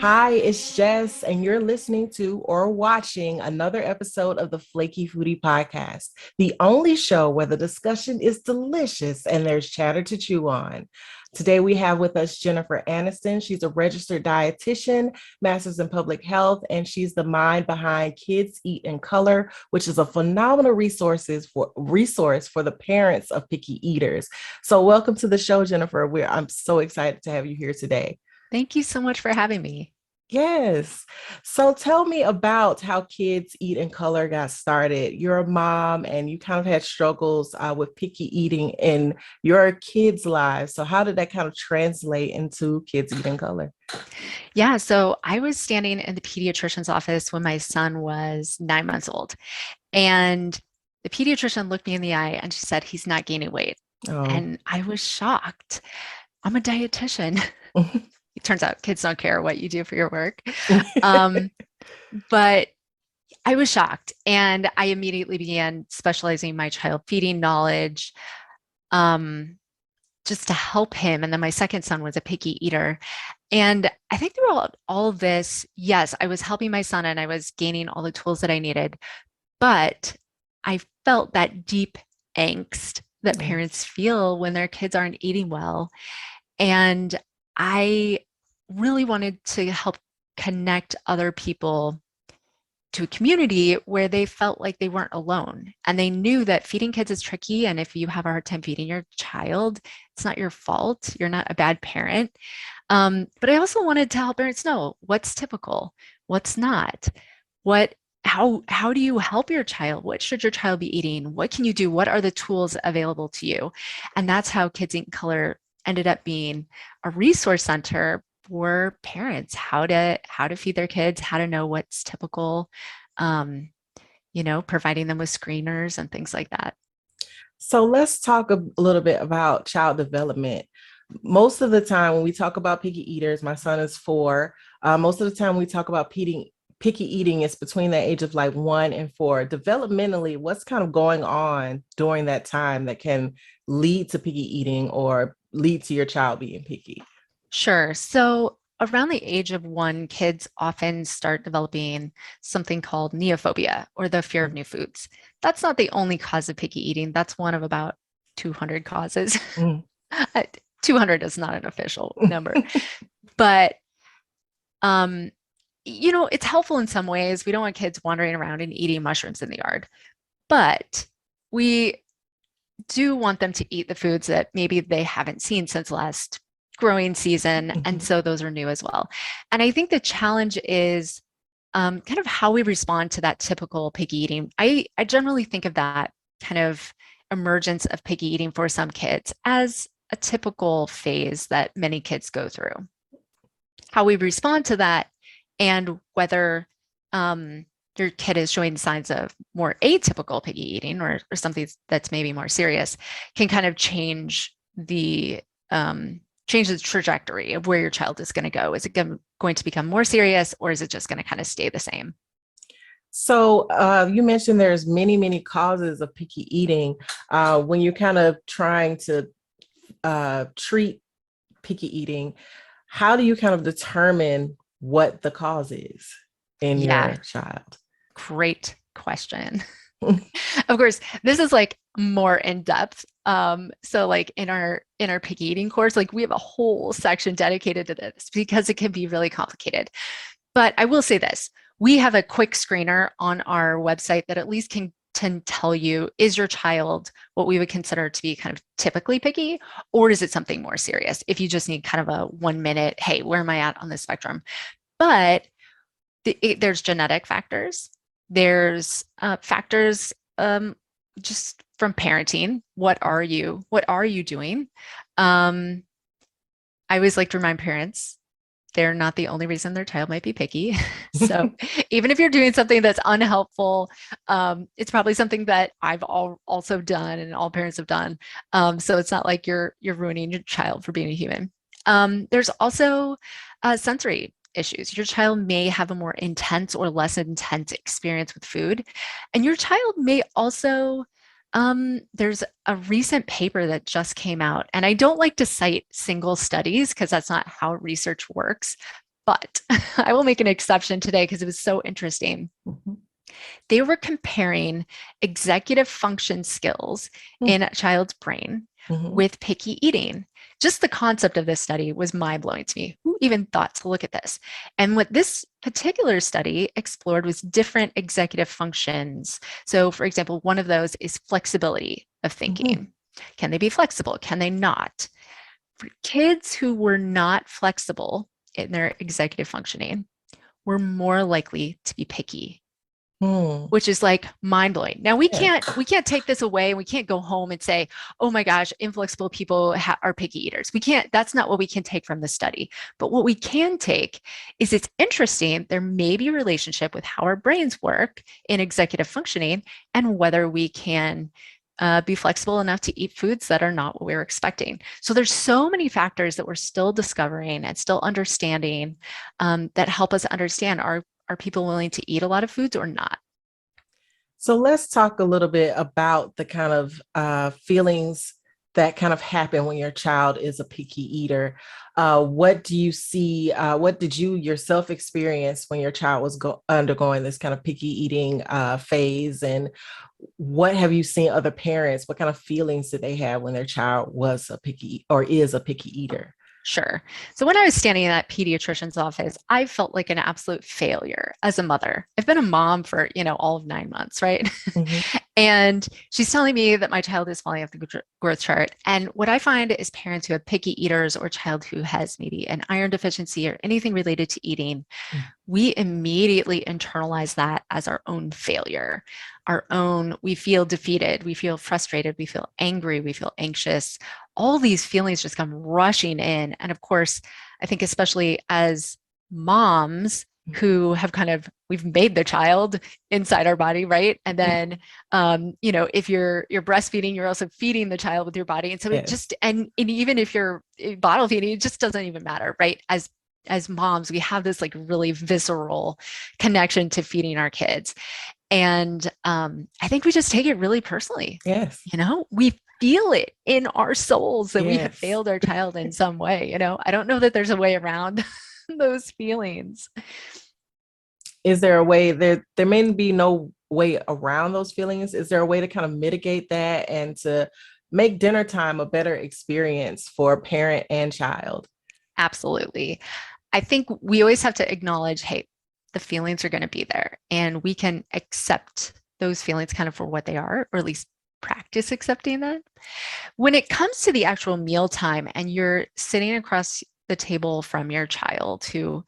Hi, it's Jess, and you're listening to or watching another episode of the Flaky Foodie podcast, the only show where the discussion is delicious and there's chatter to chew on. Today, we have with us Jennifer Aniston. She's a registered dietitian, master's in public health, and she's the mind behind Kids Eat in Color, which is a phenomenal resource for the parents of picky eaters. So, welcome to the show, Jennifer. I'm so excited to have you here today. Thank you so much for having me. Yes. So tell me about how Kids Eat in Color got started. You're a mom and you kind of had struggles with picky eating in your kids' lives. So how did that kind of translate into Kids Eat in Color? Yeah, so I was standing in the pediatrician's office when my son was 9 months old. And the pediatrician looked me in the eye and she said, "He's not gaining weight." Oh. And I was shocked. I'm a dietitian. It turns out kids don't care what you do for your work. But I was shocked. And I immediately began specializing my child feeding knowledge just to help him. And then my second son was a picky eater. And I think throughout all of this, yes, I was helping my son and I was gaining all the tools that I needed. But I felt that deep angst that parents feel when their kids aren't eating well. And I really wanted to help connect other people to a community where they felt like they weren't alone and they knew that feeding kids is tricky. And if you have a hard time feeding your child, it's not your fault. You're not a bad parent. But I also wanted to help parents know what's typical, what's not, how do you help your child? What should your child be eating? What can you do? What are the tools available to you? And that's how Kids Eat in Color ended up being a resource center for parents, how to feed their kids, how to know what's typical, providing them with screeners and things like that. So let's talk a little bit about child development. Most of the time when we talk about picky eaters, my son is 4. Most of the time we talk about picky eating is between the age of like 1 and 4. Developmentally, what's kind of going on during that time that can lead to picky eating or lead to your child being picky? Sure. So around the age of 1, kids often start developing something called neophobia or the fear of new foods. That's not the only cause of picky eating. That's one of about 200 causes. Mm. 200 is not an official number, but it's helpful in some ways. We don't want kids wandering around and eating mushrooms in the yard, but we do want them to eat the foods that maybe they haven't seen since last growing season. And so those are new as well. And I think the challenge is kind of how we respond to that typical picky eating. I generally think of that kind of emergence of picky eating for some kids as a typical phase that many kids go through. How we respond to that and whether your kid is showing signs of more atypical picky eating or something that's maybe more serious can kind of change the trajectory of where your child is going to go. Is it going to become more serious or is it just going to kind of stay the same? So you mentioned there's many, many causes of picky eating. When you're kind of trying to treat picky eating, how do you kind of determine what the cause is in your child? Great question. Of course, this is like more in depth. So like in our picky eating course, like we have a whole section dedicated to this because it can be really complicated. But I will say this, we have a quick screener on our website that at least can tell you, is your child what we would consider to be kind of typically picky, or is it something more serious? If you just need kind of a 1 minute, hey, where am I at on the spectrum? But there's genetic factors. There's factors just from parenting. What are you doing? I always like to remind parents they're not the only reason their child might be picky. So even if you're doing something that's unhelpful, it's probably something that I've also done and all parents have done. So it's not like you're ruining your child for being a human. There's also sensory issues. Your child may have a more intense or less intense experience with food. And your child may also, there's a recent paper that just came out, and I don't like to cite single studies because that's not how research works. But I will make an exception today because it was so interesting. Mm-hmm. They were comparing executive function skills in a child's brain Mm-hmm. with picky eating. Just the concept of this study was mind blowing to me. Who even thought to look at this? And what this particular study explored was different executive functions. So, for example, one of those is flexibility of thinking. Mm-hmm. Can they be flexible? Can they not? For kids who were not flexible in their executive functioning were more likely to be picky, Mm. which is like mind blowing. Now Yeah. we can't take this away and we can't go home and say, oh my gosh, inflexible people are picky eaters. We can't, that's not what we can take from the study. But what we can take is it's interesting. There may be a relationship with how our brains work in executive functioning and whether we can be flexible enough to eat foods that are not what we were expecting. So there's so many factors that we're still discovering and still understanding that help us understand, are people willing to eat a lot of foods or not? So let's talk a little bit about the kind of feelings that kind of happen when your child is a picky eater. What do you see? What did you yourself experience when your child was undergoing this kind of picky eating phase? And what have you seen other parents? What kind of feelings did they have when their child was a picky or is a picky eater? Sure. So when I was standing in that pediatrician's office, I felt like an absolute failure as a mother. I've been a mom for, all of 9 months, right? Mhm. And she's telling me that my child is falling off the growth chart. And what I find is parents who have picky eaters or child who has maybe an iron deficiency or anything related to eating, we immediately internalize that as our own failure, we feel defeated, we feel frustrated, we feel angry, we feel anxious. All these feelings just come rushing in. And of course, I think especially as moms who have we've made the child inside our body, right? And then, if you're breastfeeding, you're also feeding the child with your body. And so it Yes. just, and even if you're bottle feeding, it just doesn't even matter, right? As moms, we have this like really visceral connection to feeding our kids. And I think we just take it really personally. Yes. We feel it in our souls that we have Yes. failed our child in some way. I don't know that there's a way around those feelings. Is there a way there may be no way around those feelings? Is there a way to kind of mitigate that and to make dinner time a better experience for parent and child? Absolutely. I think we always have to acknowledge, hey, the feelings are going to be there and we can accept those feelings kind of for what they are, or at least practice accepting that. When it comes to the actual meal time and you're sitting across the table from your child who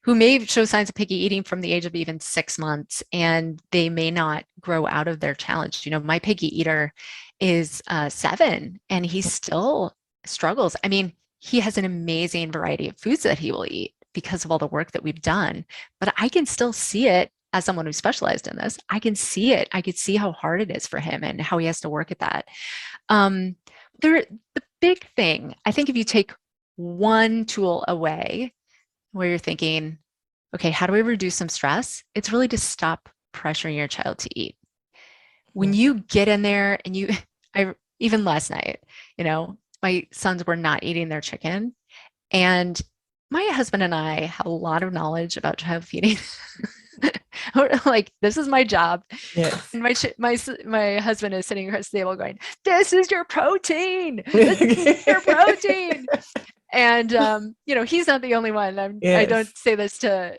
may show signs of picky eating from the age of even 6 months, and they may not grow out of their challenge. My picky eater is 7 and he still struggles. I mean, he has an amazing variety of foods that he will eat because of all the work that we've done, but I can still see it as someone who specialized in this. I can see it. I could see how hard it is for him and how he has to work at that. Um, the big thing, I think, if you take one tool away where you're thinking, okay, how do we reduce some stress? It's really to stop pressuring your child to eat. When you get in there and even last night, my sons were not eating their chicken. And my husband and I have a lot of knowledge about child feeding. Like, this is my job. Yes. And my husband is sitting across the table going, "This is your protein. This is your protein." And he's not the only one. I don't Yes. say this to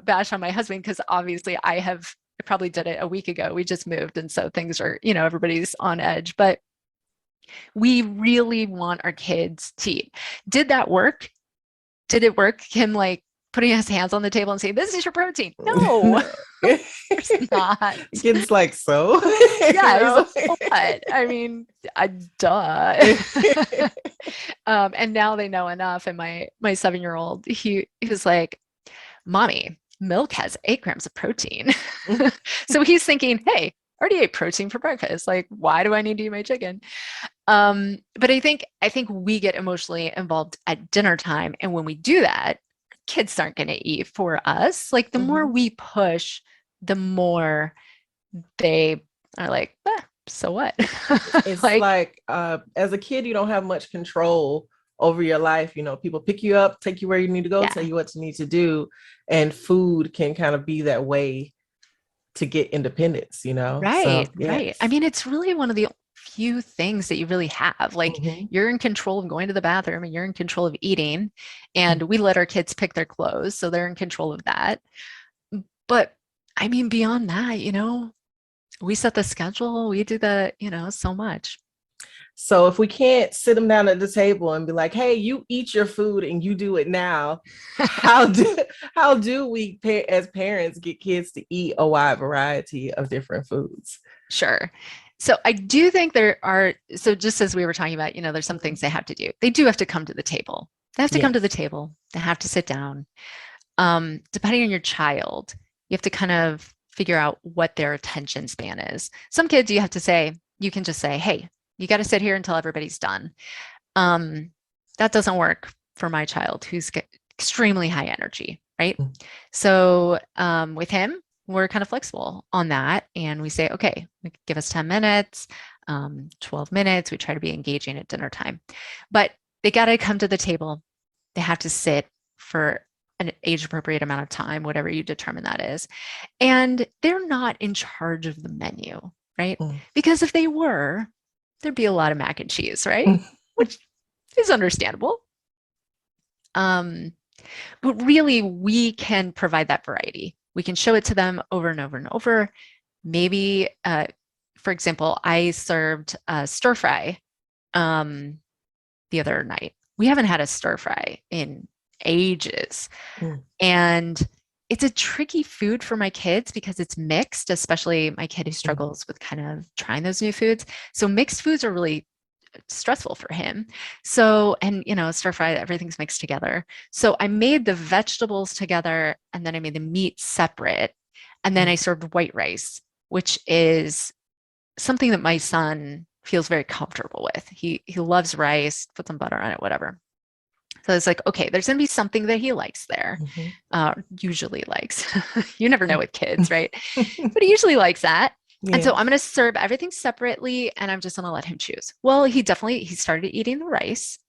bash on my husband, because obviously I probably did it a week ago. We just moved, and so things are, everybody's on edge. But we really want our kids to eat. Did that work? Did it work? Him like putting his hands on the table and saying, "This is your protein"? No, No. it's not. Kids like so. Yeah, he's like, what? I mean, duh. And now they know enough. And my 7-year-old, he was like, "Mommy, milk has 8 grams of protein." So he's thinking, hey, I already ate protein for breakfast. Like, why do I need to eat my chicken? But I think we get emotionally involved at dinner time. And when we do that, kids aren't going to eat for us. Like, the more we push, the more they are like, so what? It's Like, like as a kid, you don't have much control over your life. People pick you up, take you where you need to go, tell Yeah. you what you need to do. And food can kind of be that way to get independence. So Right, yes. right. I mean, it's really one of the few things that you really have. Like Mhm. you're in control of going to the bathroom and you're in control of eating. And we let our kids pick their clothes, so they're in control of that. But I mean, beyond that, we set the schedule, we do so much. So if we can't sit them down at the table and be like, "Hey, you eat your food and you do it now," how do how do we as parents get kids to eat a wide variety of different foods? Sure. So I do think so just as we were talking about, there's some things they have to do. They do have to come to the table. They have to come to the Yes. table. They have to sit down. Depending on your child, you have to kind of figure out what their attention span is. Some kids you can just say, hey, you got to sit here until everybody's done. That doesn't work for my child who's extremely high energy, right? So with him, we're kind of flexible on that. And we say, okay, give us 10 minutes, 12 minutes. We try to be engaging at dinner time. But they got to come to the table. They have to sit for an age appropriate amount of time, whatever you determine that is. And they're not in charge of the menu, right? Mm. Because if they were, there'd be a lot of mac and cheese, right? Which is understandable. But really, we can provide that variety. We can show it to them over and over and over. Maybe, for example, I served a stir fry the other night. We haven't had a stir fry in ages. Mm. And it's a tricky food for my kids because it's mixed, especially my kid who struggles with kind of trying those new foods. So mixed foods are really stressful for him. So, and stir fry, everything's mixed together. So I made the vegetables together and then I made the meat separate. And then I served white rice, which is something that my son feels very comfortable with. He loves rice, put some butter on it, whatever. So it's like, okay, there's going to be something that he likes there, usually likes. You never know with kids, right? But he usually likes that. And so Yeah. I'm going to serve everything separately and I'm just going to let him choose. Well, he started eating the rice.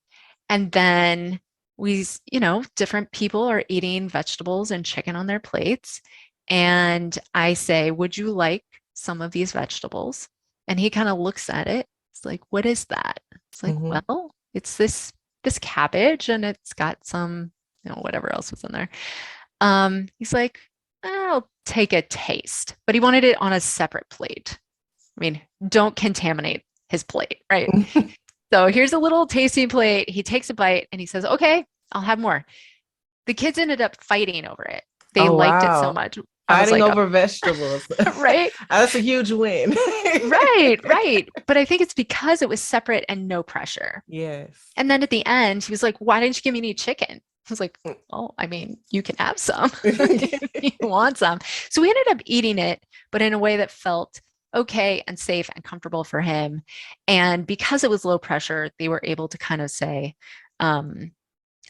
And then different people are eating vegetables and chicken on their plates. And I say, would you like some of these vegetables? And he kind of looks at it. It's like, what is that? It's like, Mhm. well, it's this cabbage and it's got some, whatever else was in there. He's like, I'll take a taste, but he wanted it on a separate plate. I mean, don't contaminate his plate, right? So here's a little tasting plate. He takes a bite and he says, okay, I'll have more. The kids ended up fighting over it. They Oh, liked it so wow. much. I was Fighting like, over vegetables. right, That's a huge win. right, right. But I think it's because it was separate and no pressure. Yes. And then at the end, he was like, why didn't you give me any chicken? I was like, oh, I mean, you can have some if you want some. So we ended up eating it, but in a way that felt okay and safe and comfortable for him. And because it was low pressure, they were able to kind of say,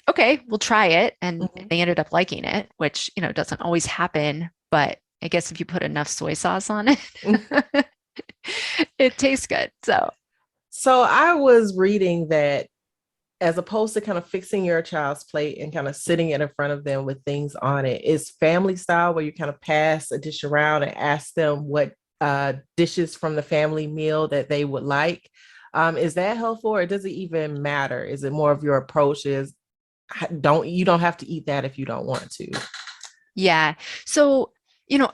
okay, we'll try it. And Mhm. they ended up liking it, which, doesn't always happen. But I guess if you put enough soy sauce on it, it tastes good. So, So I was reading that as opposed to kind of fixing your child's plate and kind of sitting it in front of them with things on it, is family style where you kind of pass a dish around and ask them what dishes from the family meal that they would like. Is that helpful or does it even matter? Is it more of your approach is you don't have to eat that if you don't want to? yeah. So,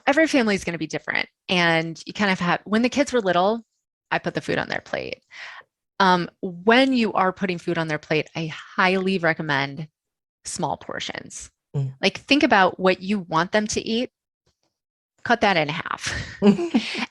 every family is going to be different. And you kind of have, when the kids were little, I put the food on their plate. When you are putting food on their plate, I highly recommend small portions. Mm. Like think about what you want them to eat, cut that in half,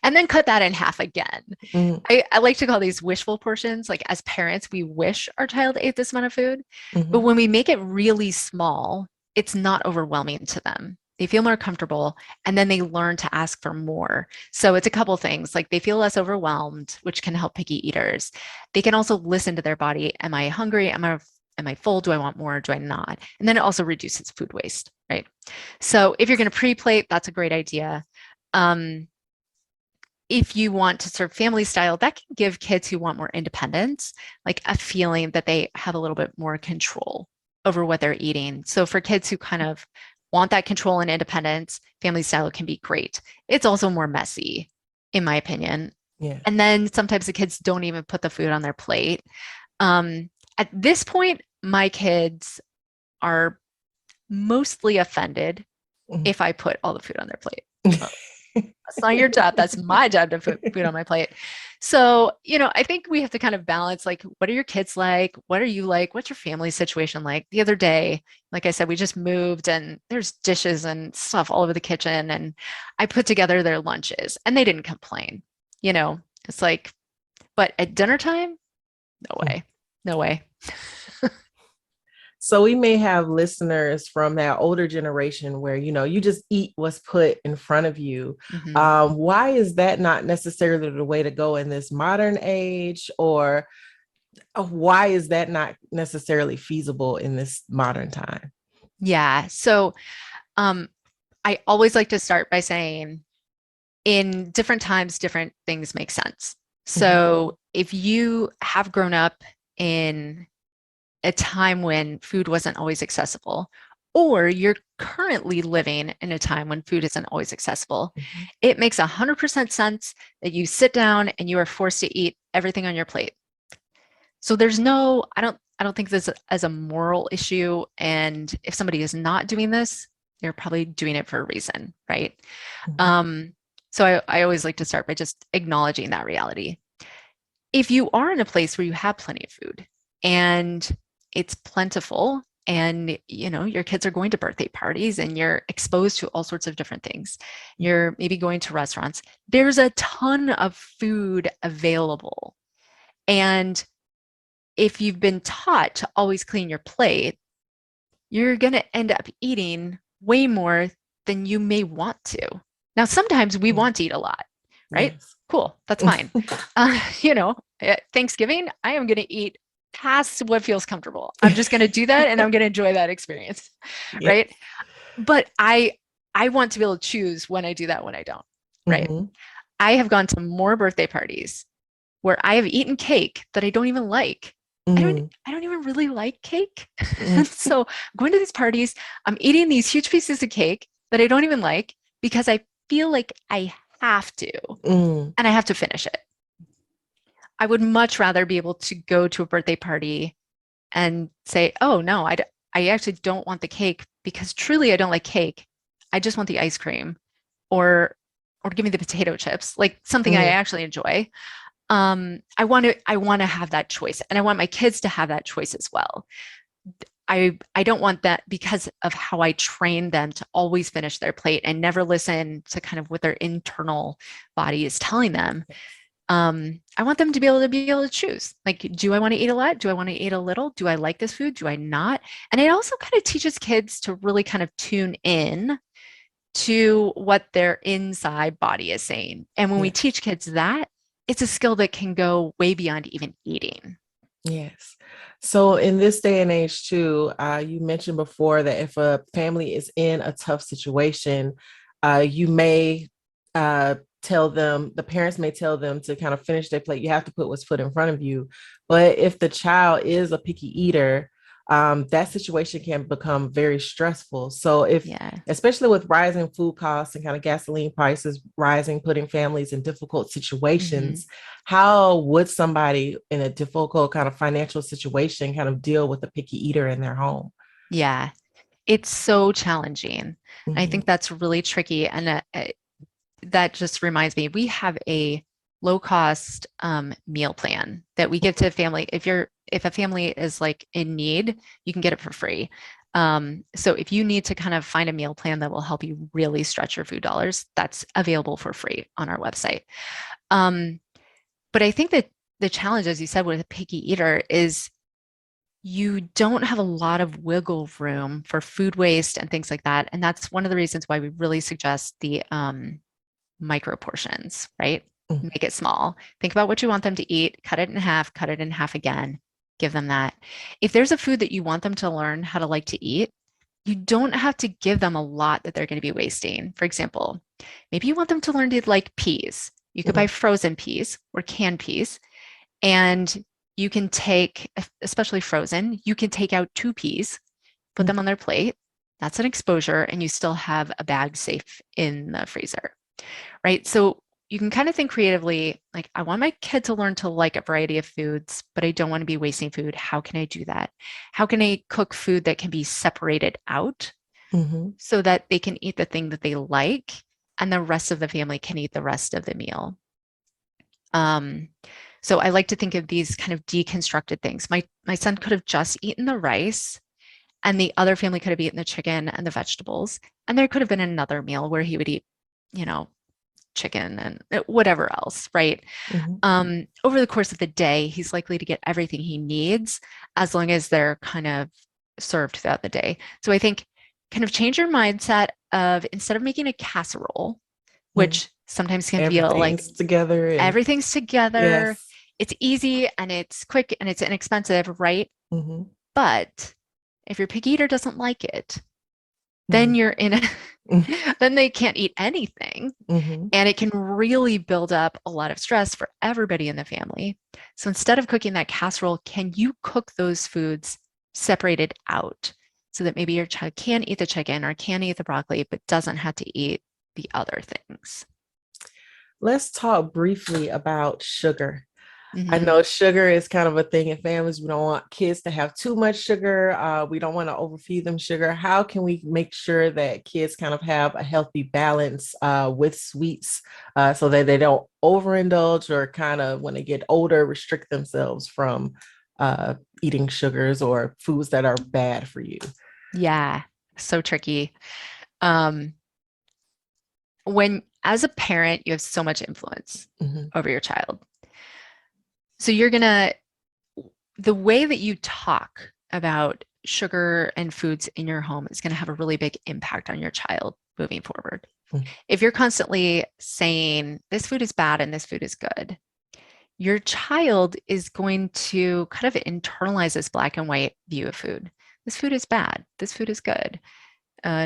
and then cut that in half again. Mm. I like to call these wishful portions. Like as parents, we wish our child ate this amount of food, but Mhm. when we make it really small, it's not overwhelming to them. They feel more comfortable and then they learn to ask for more. So it's a couple things like they feel less overwhelmed, which can help picky eaters. They can also listen to their body. Am I hungry? Am I full? Do I want more? Do I not? And then it also reduces food waste, right? So if you're going to pre-plate, that's a great idea. Um, if you want to serve family style, that can give kids who want more independence, like a feeling that they have a little bit more control over what they're eating. So for kids who kind of want that control and independence, family style can be great. It's also more messy, in my opinion. Yeah. And then sometimes the kids don't even put the food on their plate. At this point, my kids are mostly offended if I put all the food on their plate. That's not your job. That's my job to put food on my plate. So, I think we have to kind of balance, like, what are your kids like? What are you like? What's your family situation like? The other day, like I said, we just moved and there's dishes and stuff all over the kitchen. And I put together their lunches and they didn't complain. It's like, but at dinner time, no way. No way. So we may have listeners from that older generation where, you just eat what's put in front of you. Mm-hmm. Why is that not necessarily the way to go in this modern age? Or why is that not necessarily feasible in this modern time? Yeah. So I always like to start by saying in different times, different things make sense. So if you have grown up in a time when food wasn't always accessible, or you're currently living in a time when food isn't always accessible, it makes 100% sense that you sit down and you are forced to eat everything on your plate. So I don't think this as a moral issue. And if somebody is not doing this, they're probably doing it for a reason, right? So I always like to start by just acknowledging that reality. If you are in a place where you have plenty of food and it's plentiful and your kids are going to birthday parties and you're exposed to all sorts of different things, you're maybe going to restaurants, there's a ton of food available. And if you've been taught to always clean your plate, you're going to end up eating way more than you may want to. Now, sometimes we want to eat a lot, right? Yes. Cool. That's fine. At Thanksgiving, I am going to eat past what feels comfortable. I'm just going to do that and I'm going to enjoy that experience, Yes. right? But I want to be able to choose when I do that, when I don't, right? I have gone to more birthday parties where I have eaten cake that I don't even like. I don't even really like cake. So I'm going to these parties, I'm eating these huge pieces of cake that I don't even like because I feel like I have to, and I have to finish it. I would much rather be able to go to a birthday party and say, oh no, I actually don't want the cake because truly I don't like cake. I just want the ice cream, or give me the potato chips, like something I actually enjoy. I want to have that choice, and I want my kids to have that choice as well. I don't want that because of how I train them to always finish their plate and never listen to kind of what their internal body is telling them. I want them to be able to choose. Like, do I want to eat a lot? Do I want to eat a little? Do I like this food? Do I not? And it also kind of teaches kids to really kind of tune in to what their inside body is saying. And when we teach kids that, it's a skill that can go way beyond even eating. Yes. So in this day and age too, you mentioned before that if a family is in a tough situation, you may tell them, the parents may tell them to kind of finish their plate. You have to put what's put in front of you. But if the child is a picky eater, that situation can become very stressful. So especially with rising food costs and kind of gasoline prices rising, putting families in difficult situations, how would somebody in a difficult kind of financial situation kind of deal with a picky eater in their home? Yeah, it's so challenging. I think that's really tricky. And that just reminds me, we have a low cost meal plan that we give to a family. If a family is like in need, you can get it for free. So if you need to kind of find a meal plan that will help you really stretch your food dollars, that's available for free on our website. But I think that the challenge, as you said, with a picky eater is you don't have a lot of wiggle room for food waste and things like that. And that's one of the reasons why we really suggest the micro portions, right? Make it small. Think about what you want them to eat, cut it in half again, give them that. If there's a food that you want them to learn how to like to eat, you don't have to give them a lot that they're going to be wasting. For example, maybe you want them to learn to like peas. You could buy frozen peas or canned peas, and you can take, especially frozen, you can take out 2 peas, put them on their plate. That's an exposure, and you still have a bag safe in the freezer, right? So you can kind of think creatively, like, I want my kid to learn to like a variety of foods, but I don't want to be wasting food. How can I do that? How can I cook food that can be separated out so that they can eat the thing that they like and the rest of the family can eat the rest of the meal? So I like to think of these kind of deconstructed things. My son could have just eaten the rice, and the other family could have eaten the chicken and the vegetables, and there could have been another meal where he would eat, you know, chicken and whatever else, right? Over the course of the day, he's likely to get everything he needs as long as they're kind of served throughout the day. So I think kind of change your mindset of, instead of making a casserole, which sometimes can feel like everything's together and everything's together, yes. it's easy and it's quick and it's inexpensive, right? But if your picky eater doesn't like it, then you're in a then they can't eat anything. And it can really build up a lot of stress for everybody in the family. So instead of cooking that casserole, can you cook those foods separated out so that maybe your child can eat the chicken or can eat the broccoli, but doesn't have to eat the other things? Let's talk briefly about sugar. I Mm-hmm. know sugar is kind of a thing in families. We don't want kids to have too much sugar. We don't want to overfeed them sugar. How can we make sure that kids kind of have a healthy balance with sweets so that they don't overindulge or kind of, when they get older, restrict themselves from eating sugars or foods that are bad for you? Yeah, so tricky. Um, when, as a parent, you have so much influence over your child. So the way that you talk about sugar and foods in your home is going to have a really big impact on your child moving forward. If you're constantly saying this food is bad and this food is good, your child is going to kind of internalize this black and white view of food. This food is bad. This food is good.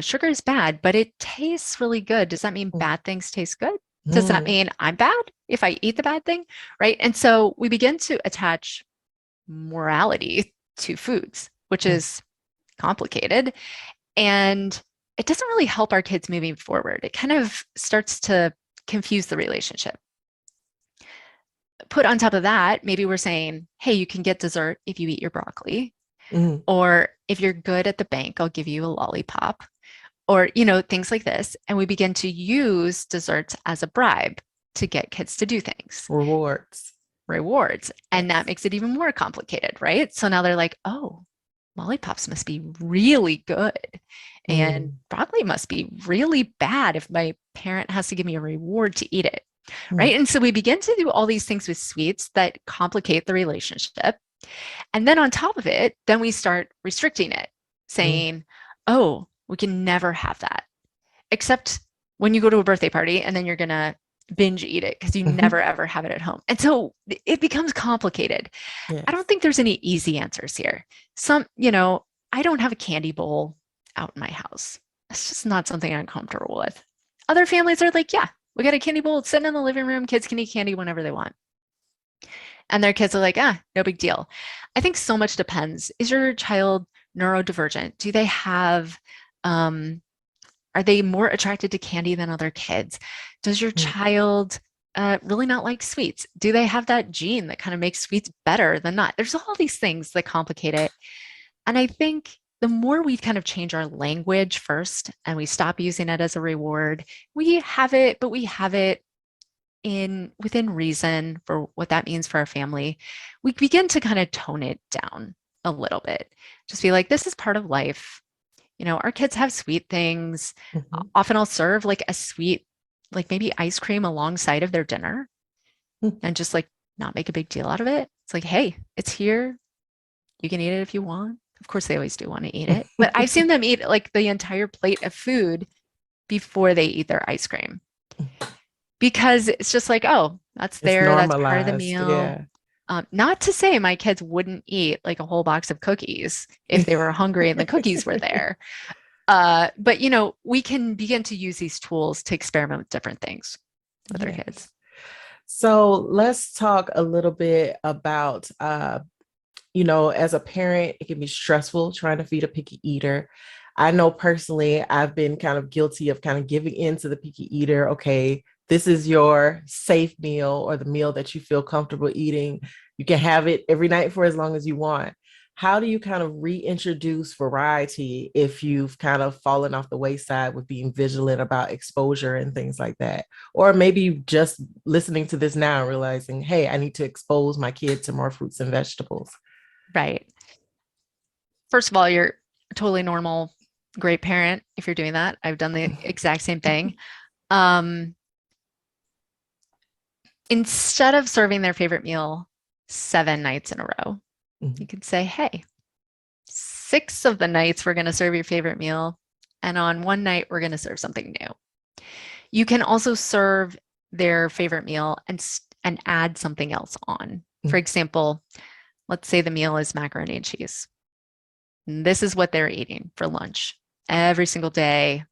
Sugar is bad, but it tastes really good. Does that mean bad things taste good? Does that mean I'm bad if I eat the bad thing? Right. And so we begin to attach morality to foods, which is complicated. And it doesn't really help our kids moving forward. It kind of starts to confuse the relationship. Put on top of that, maybe we're saying, hey, you can get dessert if you eat your broccoli. Or if you're good at the bank, I'll give you a lollipop. Or, things like this. And we begin to use desserts as a bribe to get kids to do things. Rewards. And that makes it even more complicated, right? So now they're like, oh, lollipops must be really good. And broccoli must be really bad if my parent has to give me a reward to eat it, right? And so we begin to do all these things with sweets that complicate the relationship. And then on top of it, then we start restricting it, saying, oh, we can never have that, except when you go to a birthday party and then you're going to binge eat it because you never ever have it at home. And so it becomes complicated. Yes. I don't think there's any easy answers here. I don't have a candy bowl out in my house. It's just not something I'm comfortable with. Other families are like, yeah, we got a candy bowl. It's sitting in the living room. Kids can eat candy whenever they want. And their kids are like, no big deal. I think so much depends. Is your child neurodivergent? Do they have, are they more attracted to candy than other kids? Does your child really not like sweets? Do they have that gene that kind of makes sweets better than not? There's all these things that complicate it. And I think the more we kind of change our language first and we stop using it as a reward, we have it, but we have it within reason for what that means for our family, we begin to kind of tone it down a little bit. Just be like, this is part of life. Our kids have sweet things. Often I'll serve like a sweet, like maybe ice cream alongside of their dinner and just like not make a big deal out of it. It's like, hey, it's here. You can eat it if you want. Of course, they always do want to eat it, but I've seen them eat like the entire plate of food before they eat their ice cream. Because it's just like, oh, that's there. That's part of the meal. Yeah. Not to say my kids wouldn't eat like a whole box of cookies if they were hungry and the cookies were there. But we can begin to use these tools to experiment with different things with our kids. So let's talk a little bit about, as a parent, it can be stressful trying to feed a picky eater. I know personally, I've been kind of guilty of kind of giving in to the picky eater. Okay, this is your safe meal or the meal that you feel comfortable eating. You can have it every night for as long as you want. How do you kind of reintroduce variety if you've kind of fallen off the wayside with being vigilant about exposure and things like that? Or maybe just listening to this now and realizing, hey, I need to expose my kid to more fruits and vegetables. Right. First of all, you're a totally normal, great parent if you're doing that. I've done the exact same thing. Um, Instead of serving their favorite meal 7 nights in a row, you could say, hey, 6 of the nights we're going to serve your favorite meal. And on one night, we're going to serve something new. You can also serve their favorite meal and add something else on. For example, let's say the meal is macaroni and cheese. And this is what they're eating for lunch every single day,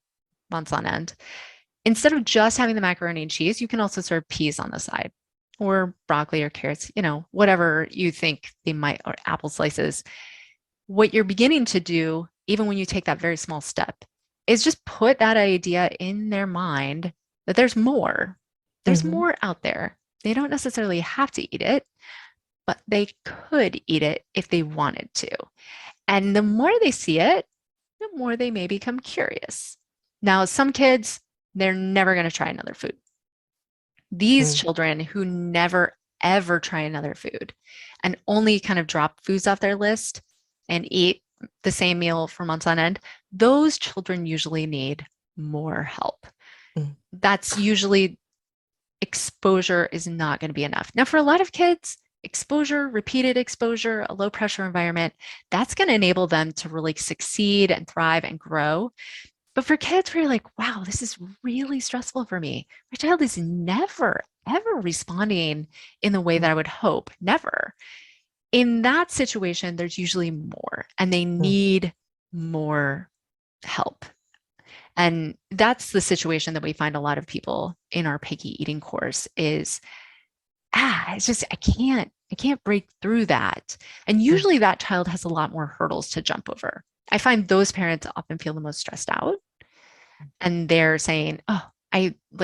months on end. Instead of just having the macaroni and cheese, you can also serve peas on the side or broccoli or carrots, whatever you think they might, or apple slices. What you're beginning to do, even when you take that very small step, is just put that idea in their mind that there's more. There's more out there. They don't necessarily have to eat it, but they could eat it if they wanted to. And the more they see it, the more they may become curious. Now, some kids, they're never going to try another food. These children who never, ever try another food and only kind of drop foods off their list and eat the same meal for months on end, those children usually need more help. That's usually exposure is not going to be enough. Now, for a lot of kids, exposure, repeated exposure, a low pressure environment, that's going to enable them to really succeed and thrive and grow. But for kids where you're like, wow, this is really stressful for me. My child is never, ever responding in the way that I would hope, never. In that situation, there's usually more and they need more help. And that's the situation that we find a lot of people in our picky eating course is, it's just, I can't break through that. And usually that child has a lot more hurdles to jump over. I find those parents often feel the most stressed out and they're saying, oh,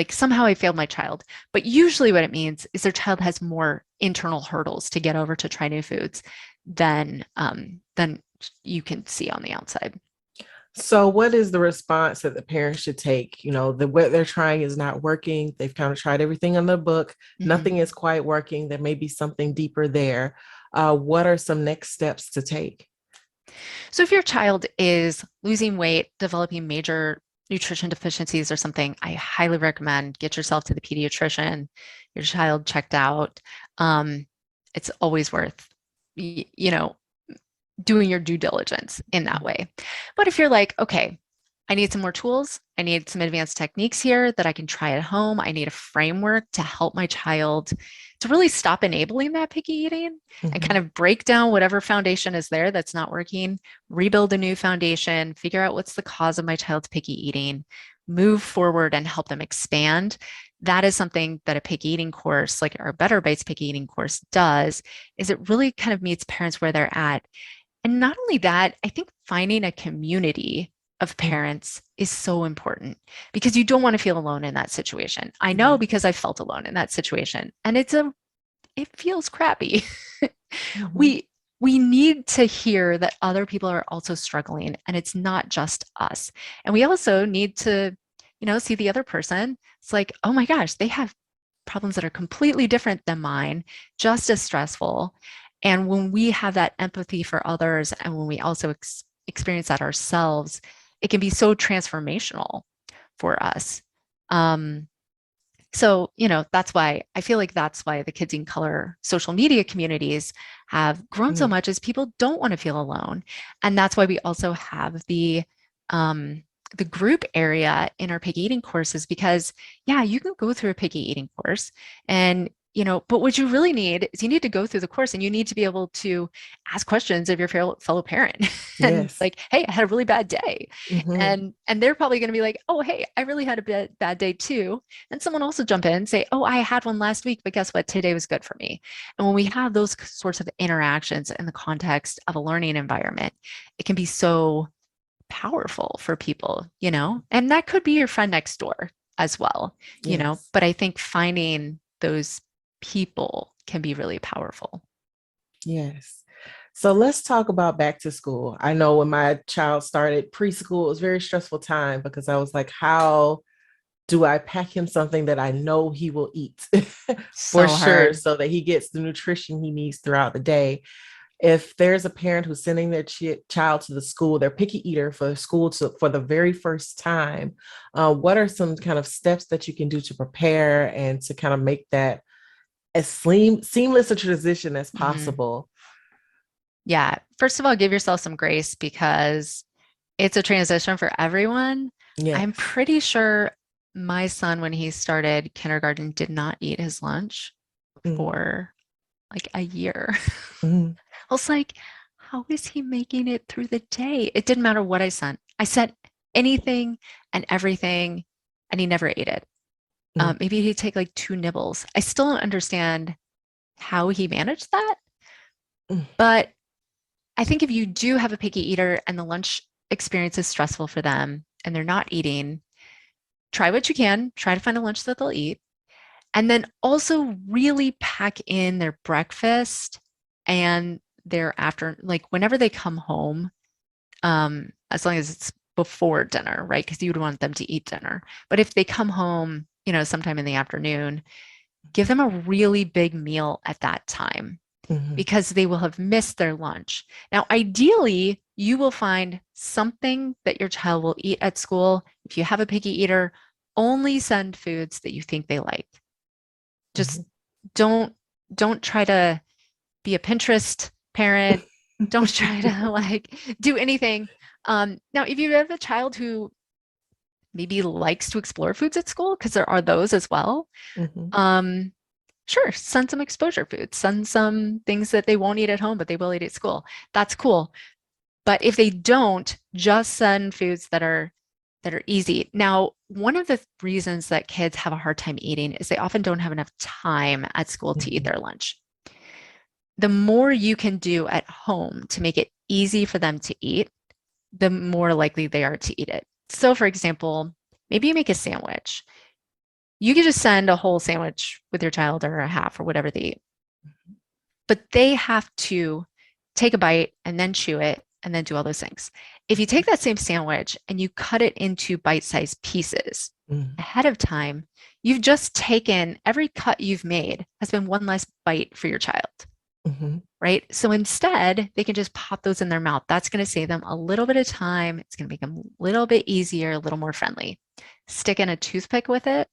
somehow I failed my child. But usually what it means is their child has more internal hurdles to get over to try new foods than you can see on the outside. So, what is the response that the parents should take? What they're trying is not working. They've kind of tried everything in the book. Nothing is quite working. There may be something deeper there. What are some next steps to take? So, if your child is losing weight, developing major nutrition deficiencies or something, I highly recommend get yourself to the pediatrician, your child checked out. It's always worth, doing your due diligence in that way. But if you're like, okay, I need some more tools, I need some advanced techniques here that I can try at home, I need a framework to help my child to really stop enabling that picky eating and kind of break down whatever foundation is there that's not working, rebuild a new foundation, figure out what's the cause of my child's picky eating, move forward and help them expand. That is something that a picky eating course, like our Better Bites picky eating course does, is it really kind of meets parents where they're at. And not only that, I think finding a community of parents is so important because you don't want to feel alone in that situation. I know because I felt alone in that situation and it feels crappy. We need to hear that other people are also struggling and it's not just us. And we also need to, see the other person. It's like, oh my gosh, they have problems that are completely different than mine, just as stressful. And when we have that empathy for others and when we also experience that ourselves, it can be so transformational for us. So, that's why I feel like that's why the Kids in Color social media communities have grown so much is people don't want to feel alone. And that's why we also have the group area in our picky eating courses because, yeah, you can go through a picky eating course and but what you really need is you need to go through the course and you need to be able to ask questions of your fellow parent and Yes. like, hey, I had a really bad day. Hmm. And they're probably going to be like, oh, hey, I really had a bad day too. And someone also jump in and say, oh, I had one last week, but guess what? Today was good for me. And when we have those sorts of interactions in the context of a learning environment, it can be so powerful for people, and that could be your friend next door as well, Yes. but I think finding those people can be really powerful. Yes. So let's talk about back to school. I know when my child started preschool, it was a very stressful time because I was like, how do I pack him something that I know he will eat for So sure hard. so that he gets the nutrition he needs throughout the day? If there's a parent who's sending their child to the school, they're picky eater for school for the very first time, what are some kind of steps that you can do to prepare and to kind of make that as seamless a transition as Mhm. possible? Yeah. First of all, give yourself some grace because it's a transition for everyone. I'm Yes. pretty sure my son, when he started kindergarten, did not eat his lunch Mm-hmm. for like a year. Mm-hmm. I was like, how is he making it through the day? It didn't matter what I sent. I sent anything and everything, and he never ate it. Maybe he'd take like two nibbles. I still don't understand how he managed that. Mm-hmm. But I think if you do have a picky eater and the lunch experience is stressful for them and they're not eating, try what you can, try to find a lunch that they'll eat. And then also really pack in their breakfast and their after, like whenever they come home, as long as it's before dinner, right? Because you would want them to eat dinner. But if they come home, sometime in the afternoon, give them a really big meal at that time Mm-hmm. because they will have missed their lunch. Now, ideally, you will find something that your child will eat at school. If you have a picky eater, only send foods that you think they like. Just don't don't try to be a Pinterest parent. Don't try to like do anything. Now, if you have a child who maybe likes to explore foods at school, because there are those as well, Mm-hmm. um, sure, send some exposure foods, send some things that they won't eat at home, but they will eat at school. That's cool. But if they don't, just send foods that are easy. Now, one of the reasons that kids have a hard time eating is they often don't have enough time at school to eat Mm-hmm. their lunch. The more you can do at home to make it easy for them to eat, the more likely they are to eat it. So, for example, maybe you make a sandwich. You could just send a whole sandwich with your child or a half or whatever they eat, but they have to take a bite and then chew it and then do all those things. If you take that same sandwich and you cut it into bite sized pieces Mm-hmm. ahead of time, you've just taken every cut you've made has been one less bite for your child. Mm-hmm. Right? So instead, they can just pop those in their mouth. That's going to save them a little bit of time. It's going to make them a little bit easier, a little more friendly. Stick in a toothpick with it,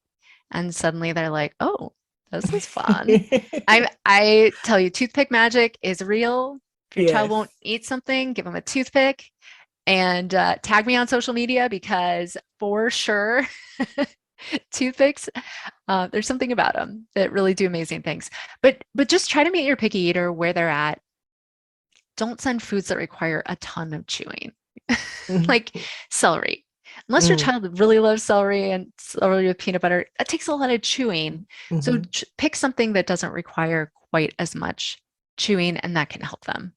and suddenly they're like, "Oh, this is fun." I tell you, toothpick magic is real. If your child Yes. won't eat something, give them a toothpick and tag me on social media because for sure, toothpicks there's something about them that really do amazing things. But just try to meet your picky eater where they're at. Don't send foods that require a ton of chewing, like Mm-hmm. celery. Unless your child really loves celery and celery with peanut butter, that takes a lot of chewing. So Mm-hmm. pick something that doesn't require quite as much chewing, and that can help them.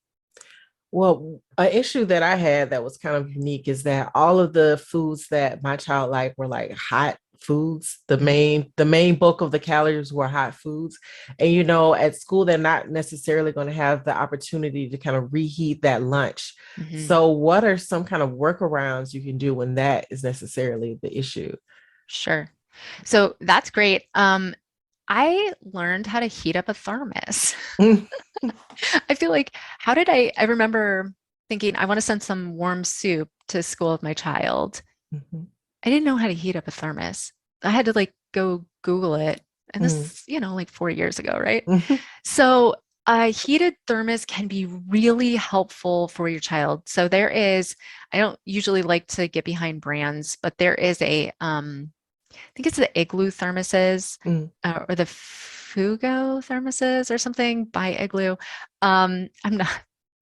Well, an issue that I had that was kind of unique is that all of the foods that my child liked were like hot foods. The Mhm. main bulk of the calories were hot foods. And at school they're not necessarily going to have the opportunity to kind of reheat that lunch. Mhm. So what are some kind of workarounds you can do when that is necessarily the issue? Sure. So that's great. I learned how to heat up a thermos. I feel like, how did I remember thinking, I want to send some warm soup to school with my child. Mhm. I didn't know how to heat up a thermos. I had to like go Google it. And Mhm. this, like 4 years ago, right? Mhm. So a heated thermos can be really helpful for your child. So I don't usually like to get behind brands, but there is I think it's the Igloo thermoses Mhm. or the Fugo thermoses or something by Igloo. I'm not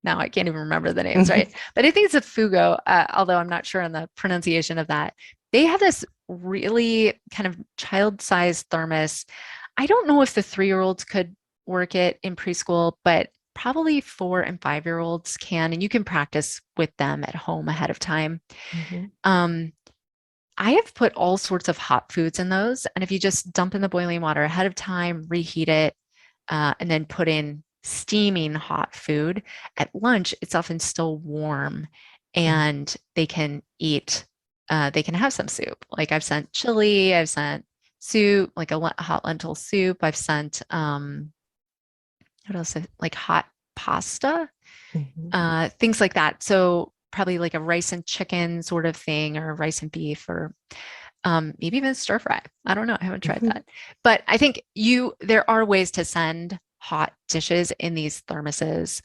now I can't even remember the names, right? But I think it's a Fugo, although I'm not sure on the pronunciation of that. They have this really kind of child-sized thermos. I don't know if the 3-year-olds could work it in preschool, but probably 4 and 5-year-olds can, and you can practice with them at home ahead of time. Um, I have put all sorts of hot foods in those. And if you just dump in the boiling water ahead of time, reheat it, and then put in steaming hot food at lunch, it's often still warm and they can eat, they can have some soup. Like I've sent chili, I've sent soup, like a hot lentil soup. I've sent, what else? Like hot pasta, things like that. So probably like a rice and chicken sort of thing, or rice and beef, or maybe even stir fry. I don't know. I haven't tried that. But I think there are ways to send hot dishes in these thermoses.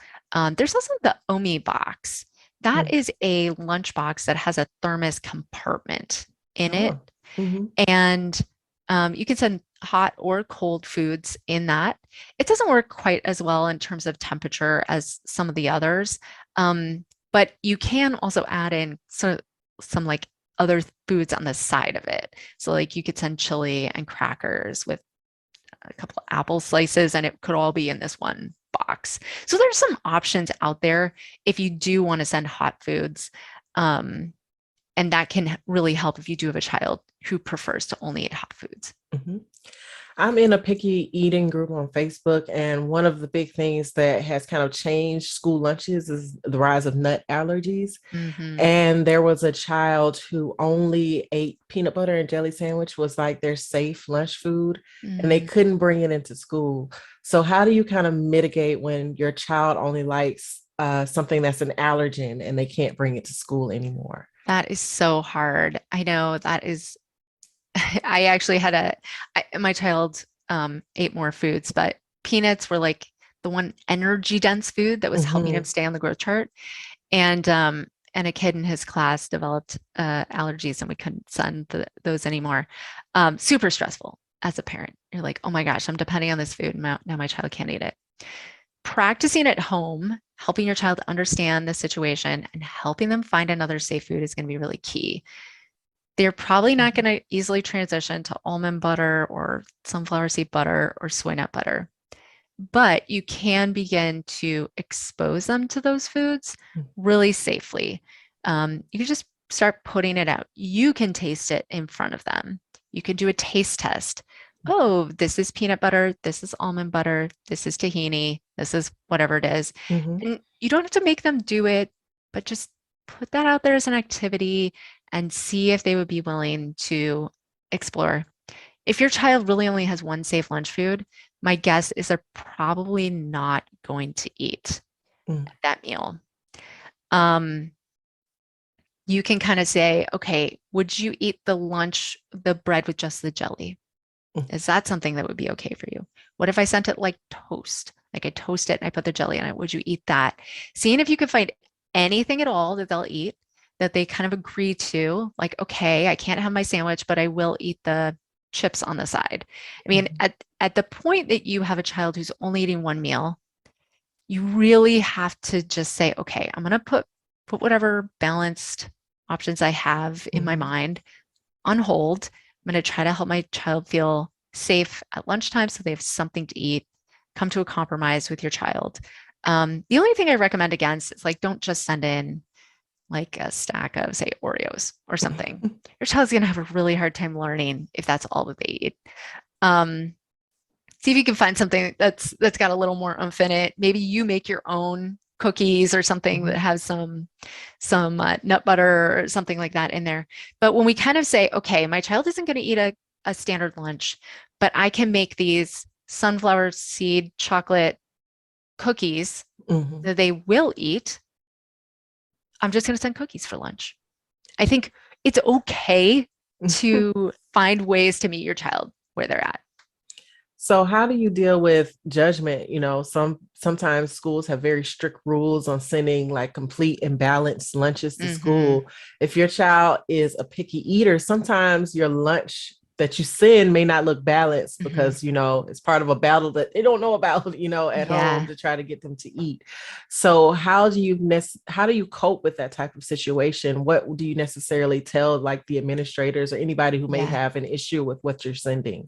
There's also the Omi box. That is a lunch box that has a thermos compartment in it. And you can send hot or cold foods in that. It doesn't work quite as well in terms of temperature as some of the others. But you can also add in some like other foods on the side of it. So like you could send chili and crackers with a couple of apple slices, and it could all be in this one box. So there's some options out there if you do want to send hot foods. And that can really help if you do have a child who prefers to only eat hot foods. I'm in a picky eating group on Facebook, and one of the big things that has kind of changed school lunches is the rise of nut allergies. And there was a child who only ate peanut butter and jelly sandwich was like their safe lunch food, and they couldn't bring it into school. So how do you kind of mitigate when your child only likes something that's an allergen and they can't bring it to school anymore? That is so hard. I know that is, I actually had my child ate more foods, but peanuts were like the one energy dense food that was helping him stay on the growth chart. And a kid in his class developed allergies, and we couldn't send those anymore. Super stressful as a parent. You're like, oh my gosh, I'm depending on this food. Now my child can't eat it. Practicing at home, helping your child understand the situation and helping them find another safe food is going to be really key. They're probably not going to easily transition to almond butter or sunflower seed butter or soy nut butter, but you can begin to expose them to those foods really safely. You can just start putting it out. You can taste it in front of them. You can do a taste test. Oh, this is peanut butter. This is almond butter. This is tahini. This is whatever it is. And you don't have to make them do it, but just put that out there as an activity and see if they would be willing to explore. If your child really only has one safe lunch food, my guess is they're probably not going to eat that meal. You can kind of say, okay, would you eat the bread with just the jelly? Is that something that would be okay for you? What if I sent it like toast? Like I toast it and I put the jelly in it. Would you eat that? Seeing if you could find anything at all that they'll eat that they kind of agree to, like, okay, I can't have my sandwich, but I will eat the chips on the side. I mean, at the point that you have a child who's only eating one meal, you really have to just say, okay, I'm going to put whatever balanced options I have in my mind on hold. I'm going to try to help my child feel safe at lunchtime so they have something to eat. Come to a compromise with your child. The only thing I recommend against is like, don't just send in like a stack of, say, Oreos or something. Your child's going to have a really hard time learning if that's all that they eat. See if you can find something that's got a little more oomph in it. Maybe you make your own cookies or something that has some nut butter or something like that in there. But when we kind of say, okay, my child isn't going to eat a standard lunch, but I can make these sunflower seed chocolate cookies that they will eat, I'm just going to send cookies for lunch. I think it's okay to find ways to meet your child where they're at. So how do you deal with judgment? You know, sometimes schools have very strict rules on sending like complete and balanced lunches to school. If your child is a picky eater, sometimes your lunch that you send may not look balanced Mhm. because, it's part of a battle that they don't know about, at home Yeah. to try to get them to eat. So how do you cope with that type of situation? What do you necessarily tell like the administrators or anybody who may Yeah. have an issue with what you're sending?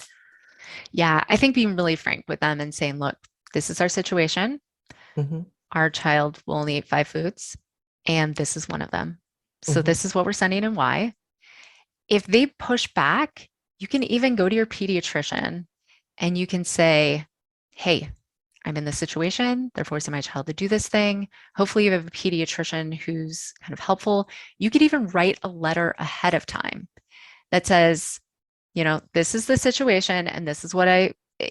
Yeah. I think being really frank with them and saying, look, this is our situation. Mm-hmm, Our child will only eat 5 foods, and this is one of them. So mm-hmm, this is what we're sending and why. If they push back, you can even go to your pediatrician and you can say, hey, I'm in this situation. They're forcing my child to do this thing. Hopefully, you have a pediatrician who's kind of helpful. You could even write a letter ahead of time that says, this is the situation and this is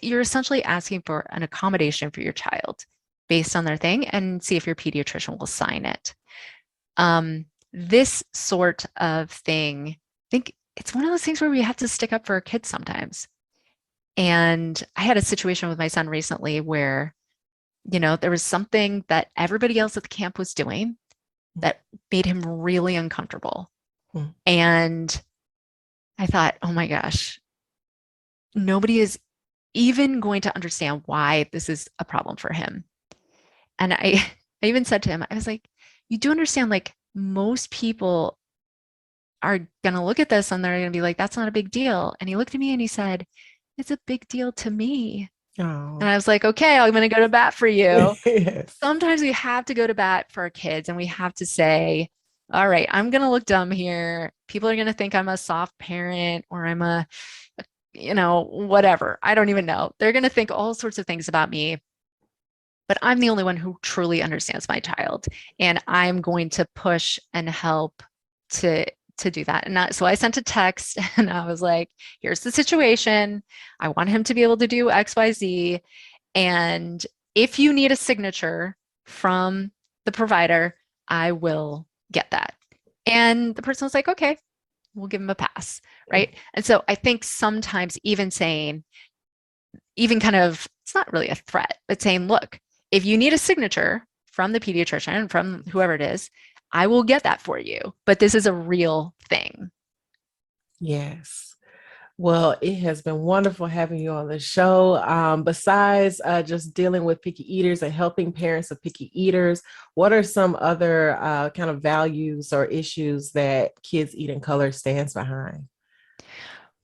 you're essentially asking for an accommodation for your child based on their thing and see if your pediatrician will sign it. This sort of thing, I think it's one of those things where we have to stick up for our kids sometimes. And I had a situation with my son recently where, there was something that everybody else at the camp was doing that made him really uncomfortable. mm-hmm. And I thought, oh my gosh, nobody is even going to understand why this is a problem for him. And I even said to him, I was like, you do understand, like, most people are going to look at this and they're going to be like, that's not a big deal. And he looked at me and he said, it's a big deal to me. And Oh. I was like, okay, I'm going to go to bat for you. Yes. Sometimes we have to go to bat for our kids and we have to say, all right, I'm going to look dumb here. People are going to think I'm a soft parent or I'm whatever. I don't even know. They're going to think all sorts of things about me, but I'm the only one who truly understands my child. And I'm going to push and help to do that. And so I sent a text and I was like, here's the situation. I want him to be able to do XYZ. And if you need a signature from the provider, I will get that. And the person was like, okay, we'll give him a pass. Right. And so I think sometimes even saying, even kind of, it's not really a threat, but saying, look, if you need a signature from the pediatrician, from whoever it is, I will get that for you. But this is a real thing. Yes. Well, it has been wonderful having you on the show. Besides just dealing with picky eaters and helping parents of picky eaters, what are some other kind of values or issues that Kids Eating Color stands behind?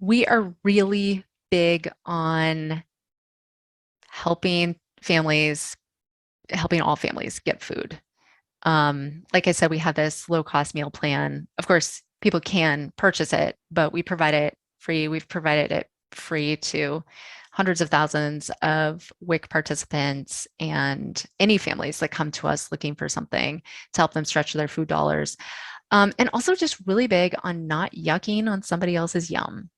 We are really big on helping families, helping all families get food. Like I said, we have this low cost meal plan. Of course, people can purchase it, but we provide it free. We've provided it free to hundreds of thousands of WIC participants and any families that come to us looking for something to help them stretch their food dollars. And also just really big on not yucking on somebody else's yum.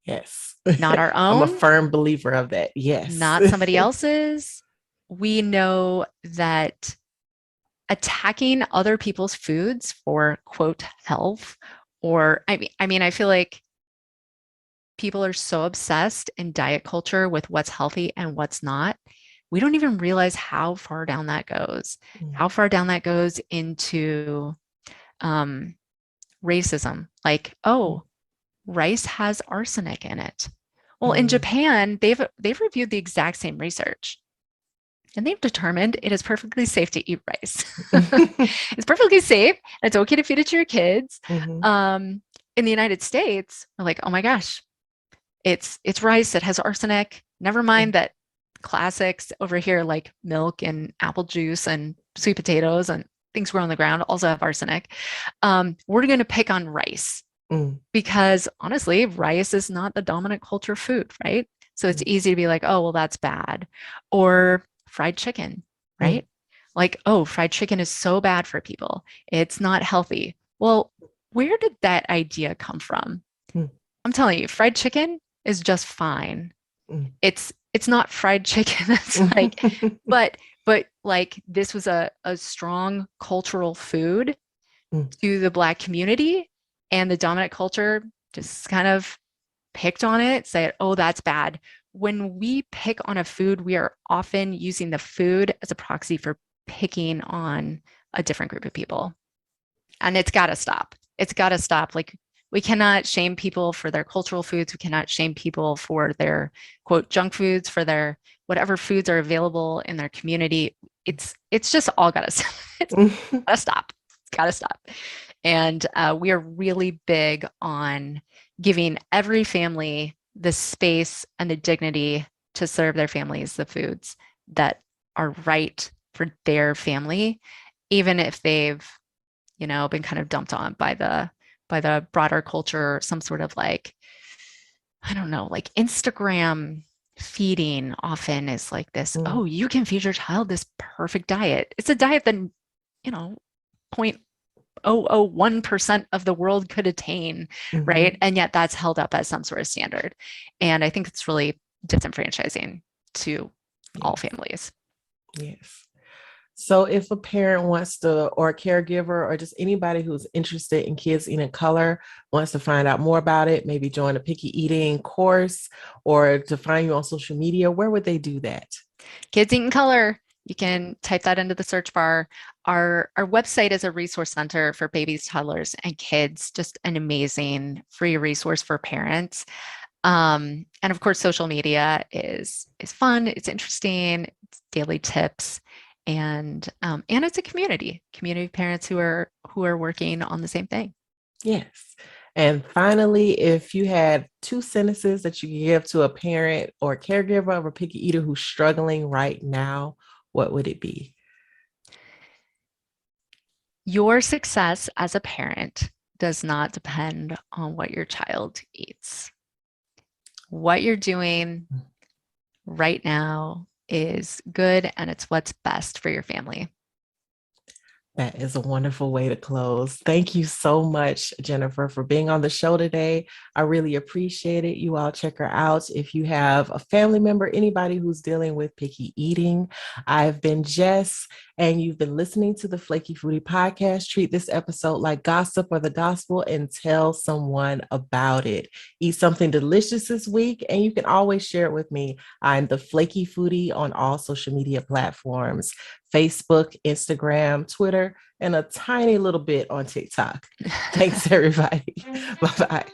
Yes. Not our I'm a own, firm believer of that. Yes. not somebody else's. We know that attacking other people's foods for quote health, or I mean I feel like people are so obsessed in diet culture with what's healthy and what's not. We don't even realize how far down that goes, Mm, how far down that goes into um, racism. Like, mm, oh, rice has arsenic in it. Well, in mm. Japan, they've reviewed the exact same research. And they've determined it is perfectly safe to eat rice. It's perfectly safe. It's okay to feed it to your kids. Mhm, Um, in the United States, we're like, oh my gosh, it's rice. It has arsenic. Never mm, mind that classics over here like milk and apple juice and sweet potatoes and things grow on the ground also have arsenic. We're going to pick on rice mm, because honestly, rice is not the dominant culture food, right? So it's mm, easy to be like, oh, well, that's bad. Or fried chicken, mm, right? Like, oh, fried chicken is so bad for people. It's not healthy. Well, where did that idea come from? mm, I'm telling you, fried chicken is just fine. mm. It's not fried chicken. It's like, but like this was a strong cultural food Mm, to the Black community, and the dominant culture just kind of picked on it, said, oh, that's bad. When we pick on a food, we are often using the food as a proxy for picking on a different group of people. And it's got to stop. It's got to stop. Like, We cannot shame people for their cultural foods. We cannot shame people for their quote junk foods, for their whatever foods are available in their community. It's just all got to it's got to stop. It's got to stop. And we are really big on giving every family the space and the dignity to serve their families the foods that are right for their family, even if they've, been kind of dumped on by the broader culture, some sort of like, I don't know, like Instagram feeding often is like this, oh, you can feed your child this perfect diet. It's a diet that, 0.001% of the world could attain, right? And yet that's held up as some sort of standard. And I think it's really disenfranchising to all families. Yes. So if a parent wants to, or a caregiver, or just anybody who's interested in kids eating color, wants to find out more about it, maybe join a picky eating course or to find you on social media, where would they do that? Kids Eating Color. You can type that into the search bar. Our website is a resource center for babies, toddlers, and kids, just an amazing free resource for parents. And of course, social media is fun, it's interesting, it's daily tips, and it's a community of parents who are working on the same thing. Yes. And finally, if you had 2 sentences that you could give to a parent or caregiver of a picky eater who's struggling right now, what would it be? Your success as a parent does not depend on what your child eats. What you're doing right now is good, and it's what's best for your family. That is a wonderful way to close. Thank you so much, Jennifer, for being on the show today. I really appreciate it. You all check her out if you have a family member, anybody who's dealing with picky eating. I've been Jess, and you've been listening to the Flaky Foodie podcast. Treat this episode like gossip or the gospel and tell someone about it. Eat something delicious this week, and you can always share it with me. I'm the Flaky Foodie on all social media platforms: Facebook, Instagram, Twitter, and a tiny little bit on TikTok. Thanks, everybody. Bye-bye.